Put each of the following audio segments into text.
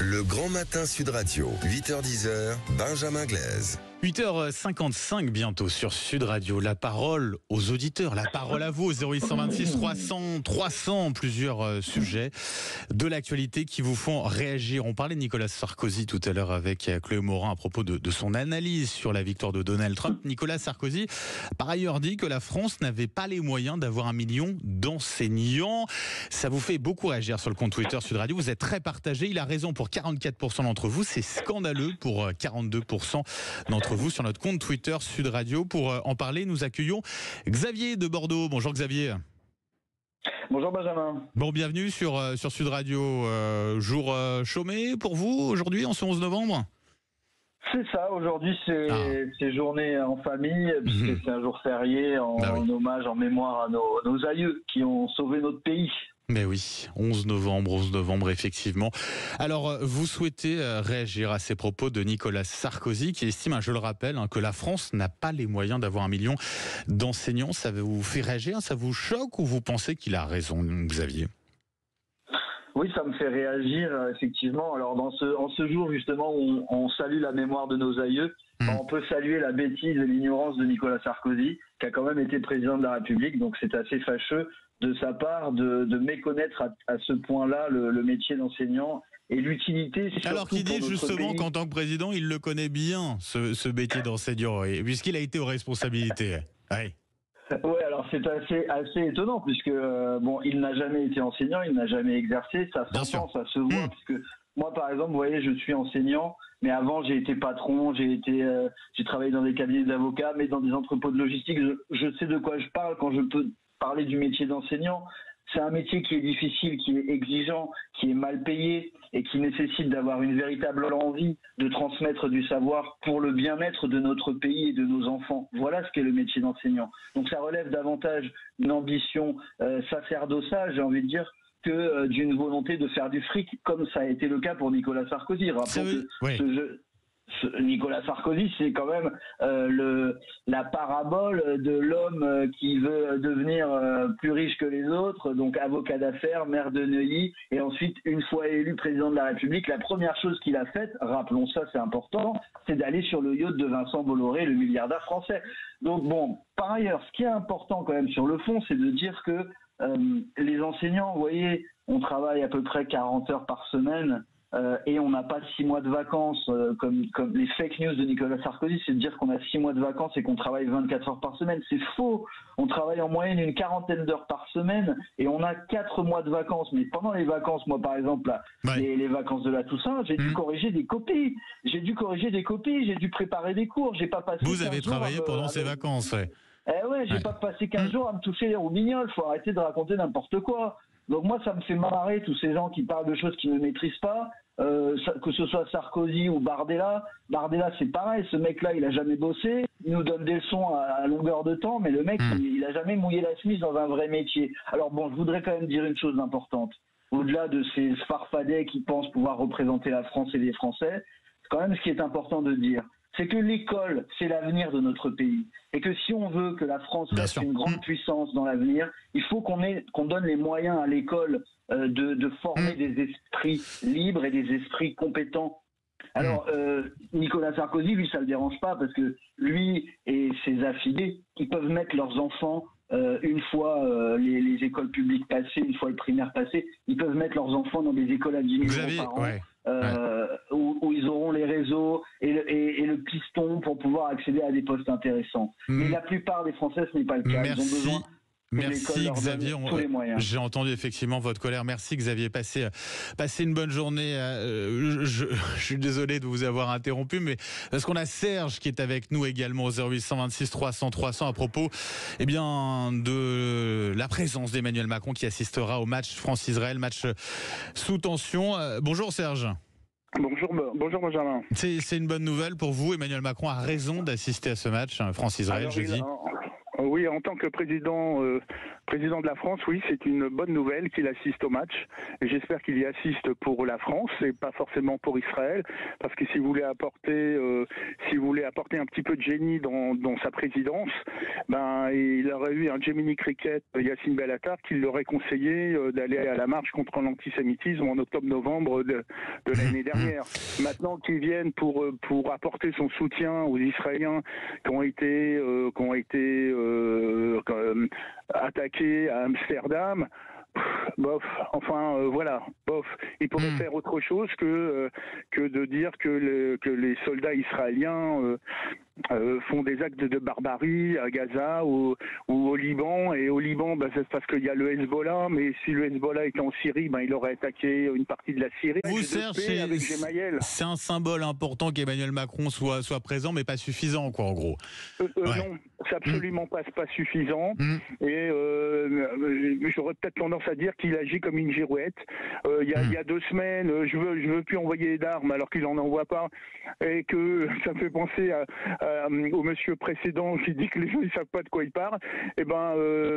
Le Grand Matin Sud Radio, 8h-10h, Benjamin Glaise. 8h55 bientôt sur Sud Radio. La parole aux auditeurs, la parole à vous au 0826 300, plusieurs sujets de l'actualité qui vous font réagir. On parlait de Nicolas Sarkozy tout à l'heure avec Chloé Morin à propos de son analyse sur la victoire de Donald Trump. Nicolas Sarkozy a par ailleurs dit que la France n'avait pas les moyens d'avoir 1 million d'enseignants. Ça vous fait beaucoup réagir sur le compte Twitter Sud Radio. Vous êtes très partagé. Il a raison pour 44% d'entre vous. C'est scandaleux pour 42% d'entre vous sur notre compte Twitter Sud Radio. Pour en parler, nous accueillons Xavier de Bordeaux. Bonjour Xavier. Bonjour Benjamin. Bon, bienvenue sur Sud Radio. Jour chômé pour vous aujourd'hui, en ce 11 novembre ? C'est ça, aujourd'hui c'est journée en famille, puisque c'est un jour férié en hommage, en mémoire à nos aïeux qui ont sauvé notre pays. Mais oui, 11 novembre effectivement. Alors, vous souhaitez réagir à ces propos de Nicolas Sarkozy qui estime, je le rappelle, que la France n'a pas les moyens d'avoir 1 million d'enseignants. Ça vous fait réagir, ça vous choque ou vous pensez qu'il a raison, Xavier ? Oui, ça me fait réagir, effectivement. Alors, en ce jour, justement, où on salue la mémoire de nos aïeux, on peut saluer la bêtise et l'ignorance de Nicolas Sarkozy, qui a quand même été président de la République, donc c'est assez fâcheux de sa part de méconnaître à ce point-là le métier d'enseignant et l'utilité. Alors qu'il dit justement qu'en tant que président, il le connaît bien, ce métier d'enseignant, puisqu'il a été aux responsabilités. Oui. Ouais, alors c'est assez étonnant puisque il n'a jamais été enseignant, il n'a jamais exercé, ça s'entend, ça se voit puisque moi par exemple, vous voyez, je suis enseignant, mais avant j'ai été patron, j'ai travaillé dans des cabinets d'avocats, mais dans des entrepôts de logistique, je sais de quoi je parle quand je peux parler du métier d'enseignant. C'est un métier qui est difficile, qui est exigeant, qui est mal payé et qui nécessite d'avoir une véritable envie de transmettre du savoir pour le bien-être de notre pays et de nos enfants. Voilà ce qu'est le métier d'enseignant. Donc ça relève davantage d'une ambition sacerdotale, j'ai envie de dire, que d'une volonté de faire du fric, comme ça a été le cas pour Nicolas Sarkozy. Rappelons que Nicolas Sarkozy, c'est quand même la parabole de l'homme qui veut devenir plus riche que les autres, donc avocat d'affaires, maire de Neuilly, et ensuite, une fois élu président de la République, la première chose qu'il a faite, rappelons ça, c'est important, c'est d'aller sur le yacht de Vincent Bolloré, le milliardaire français. Donc bon, par ailleurs, ce qui est important quand même sur le fond, c'est de dire que les enseignants, vous voyez, on travaille à peu près 40 heures par semaine, et on n'a pas 6 mois de vacances, comme les fake news de Nicolas Sarkozy, c'est de dire qu'on a 6 mois de vacances et qu'on travaille 24 heures par semaine. C'est faux. On travaille en moyenne une 40aine d'heures par semaine et on a 4 mois de vacances. Mais pendant les vacances, moi par exemple, les vacances de la Toussaint, j'ai dû corriger des copies. J'ai dû préparer des cours. J'ai pas passé. Vous avez travaillé pendant ces vacances, j'ai pas passé 15 jours à me toucher les roubignoles. Faut arrêter de raconter n'importe quoi. Donc moi, ça me fait marrer tous ces gens qui parlent de choses qu'ils ne maîtrisent pas, que ce soit Sarkozy ou Bardella. Bardella, c'est pareil, ce mec-là, il a jamais bossé, il nous donne des leçons à longueur de temps, mais le mec, il a jamais mouillé la chemise dans un vrai métier. Alors bon, je voudrais quand même dire une chose importante. Au-delà de ces farfadets qui pensent pouvoir représenter la France et les Français, quand même ce qui est important de dire, c'est que l'école, c'est l'avenir de notre pays. Et que si on veut que la France reste une grande puissance dans l'avenir, il faut qu'on donne les moyens à l'école de former des esprits libres et des esprits compétents. Alors, Nicolas Sarkozy, lui, ça le dérange pas parce que lui et ses affiliés, ils peuvent mettre leurs enfants, une fois les écoles publiques passées, une fois le primaire passé, ils peuvent mettre leurs enfants dans des écoles à 10 000 par an. Où ils auront les réseaux et le piston pour pouvoir accéder à des postes intéressants. Mais la plupart des Français, ce n'est pas le cas. Ils ont besoin Merci Xavier, j'ai entendu effectivement votre colère. Merci Xavier, passez une bonne journée. Je suis désolé de vous avoir interrompu, mais parce qu'on a Serge qui est avec nous également au 0826 300 à propos de la présence d'Emmanuel Macron qui assistera au match France-Israël, match sous tension. Bonjour Serge. Bonjour Benjamin. C'est une bonne nouvelle pour vous, Emmanuel Macron a raison d'assister à ce match France-Israël jeudi. Oui, en tant que président Président de la France, oui, c'est une bonne nouvelle qu'il assiste au match. Et j'espère qu'il y assiste pour la France et pas forcément pour Israël, parce que s'il voulait apporter un petit peu de génie dans sa présidence, il aurait eu un Gemini Cricket, Yacine Bellatar, qui l'aurait conseillé d'aller à la marche contre l'antisémitisme en octobre-novembre de l'année dernière. Maintenant qu'ils viennent pour apporter son soutien aux Israéliens qui ont été attaqués à Amsterdam, voilà. Ils pourraient faire autre chose que de dire que les soldats israéliens font des actes de barbarie à Gaza ou au Liban. Et au Liban, c'est parce qu'il y a le Hezbollah, mais si le Hezbollah était en Syrie, il aurait attaqué une partie de la Syrie. Vous, Serge, c'est un symbole important qu'Emmanuel Macron soit présent, mais pas suffisant, quoi, en gros. Non, c'est absolument pas suffisant. Et j'aurais peut-être tendance à dire qu'il agit comme une girouette. Il y a 2 semaines, je veux plus envoyer d'armes alors qu'il en envoie pas, et que ça me fait penser au monsieur précédent qui dit que les gens ils savent pas de quoi il parle.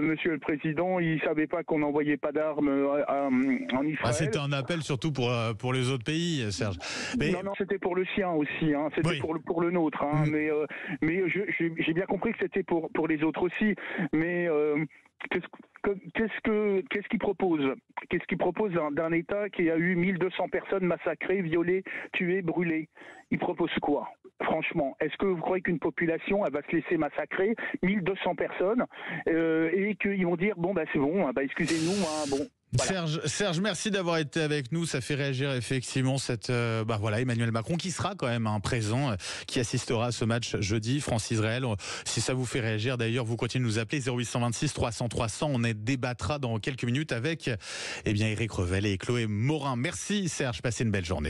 Monsieur le président, il savait pas qu'on n'envoyait pas d'armes en Israël. C'était un appel surtout pour les autres pays, Serge. Non, c'était pour le sien aussi. C'était pour le nôtre. Mais j'ai bien compris que c'était pour les autres aussi. Mais qu'est-ce qu'il propose? Qu'est-ce qu'il propose d'un État qui a eu 1200 personnes massacrées, violées, tuées, brûlées? Il propose quoi? Franchement, est-ce que vous croyez qu'une population elle va se laisser massacrer 1200 personnes et qu'ils vont dire c'est bon, excusez-nous, bon. Voilà. Serge, merci d'avoir été avec nous. Ça fait réagir effectivement Emmanuel Macron qui sera quand même présent, qui assistera à ce match jeudi France-Israël. Si ça vous fait réagir, d'ailleurs, vous continuez de nous appeler 0826 300 300. On débattra dans quelques minutes avec Éric Revel et Chloé Morin. Merci Serge, passez une belle journée.